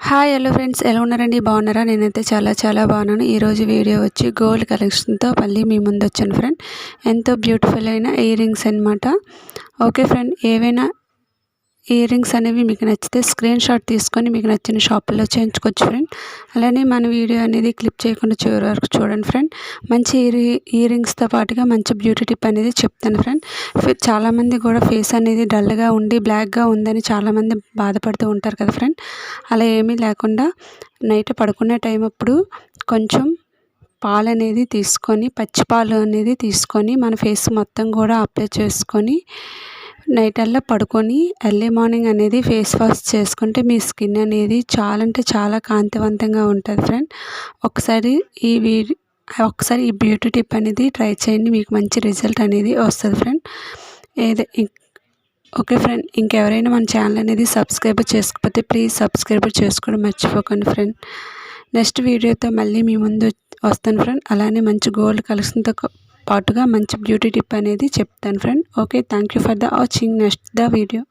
Hi hello friends, ఎలా ఉన్నారండి? బాగున్నారా? నేనైతే చాలా బాగున్నాను. ఈరోజు వీడియో వచ్చి గోల్డ్ కలెక్షన్తో మళ్ళీ మీ ముందు వచ్చాను ఫ్రెండ్. ఎంతో బ్యూటిఫుల్ అయిన ఇయర్ రింగ్స్ అనమాట. ఓకే ఫ్రెండ్, ఏవైనా ఇయర్ రింగ్స్ అనేవి మీకు నచ్చితే స్క్రీన్ షాట్ తీసుకొని మీకు నచ్చిన షాపుల్లో చేయించుకోవచ్చు ఫ్రెండ్. అలానే మన వీడియో అనేది క్లిప్ చేయకుండా చివరి వరకు చూడండి ఫ్రెండ్. మంచి ఇయర్ రింగ్స్తో పాటుగా మంచి బ్యూటీ టిప్ అనేది చెప్తాను ఫ్రెండ్. చాలామంది కూడా ఫేస్ అనేది డల్గా ఉండి బ్లాక్గా ఉందని చాలామంది బాధపడుతూ ఉంటారు కదా ఫ్రెండ్. అలా ఏమీ లేకుండా నైట్ పడుకునే టైం అప్పుడు కొంచెం పాలు అనేది తీసుకొని, పచ్చి పాలు అనేది తీసుకొని మన ఫేస్ మొత్తం కూడా అప్లై చేసుకొని నైట్ అల్లా పడుకొని ఎర్లీ మార్నింగ్ అనేది ఫేస్ వాష్ చేసుకుంటే మీ స్కిన్ అనేది చాలా అంటే చాలా కాంతివంతంగా ఉంటుంది ఫ్రెండ్. ఒకసారి ఈ బ్యూటీ టిప్ అనేది ట్రై చేయండి, మీకు మంచి రిజల్ట్ అనేది వస్తుంది ఫ్రెండ్. ఓకే ఫ్రెండ్, ఇంకెవరైనా మన ఛానల్ అనేది సబ్స్క్రైబ్ చేసుకోకపోతే ప్లీజ్ సబ్స్క్రైబ్ చేసుకోవడం మర్చిపోకండి ఫ్రెండ్. నెక్స్ట్ వీడియోతో మళ్ళీ మీ ముందు వస్తాను ఫ్రెండ్. అలానే మంచి గోల్డ్ కలెక్షన్తో పాటుగా మంచి బ్యూటీ టిప్ అనేది చెప్తాను friend. Okay, thank you for the watching next the video.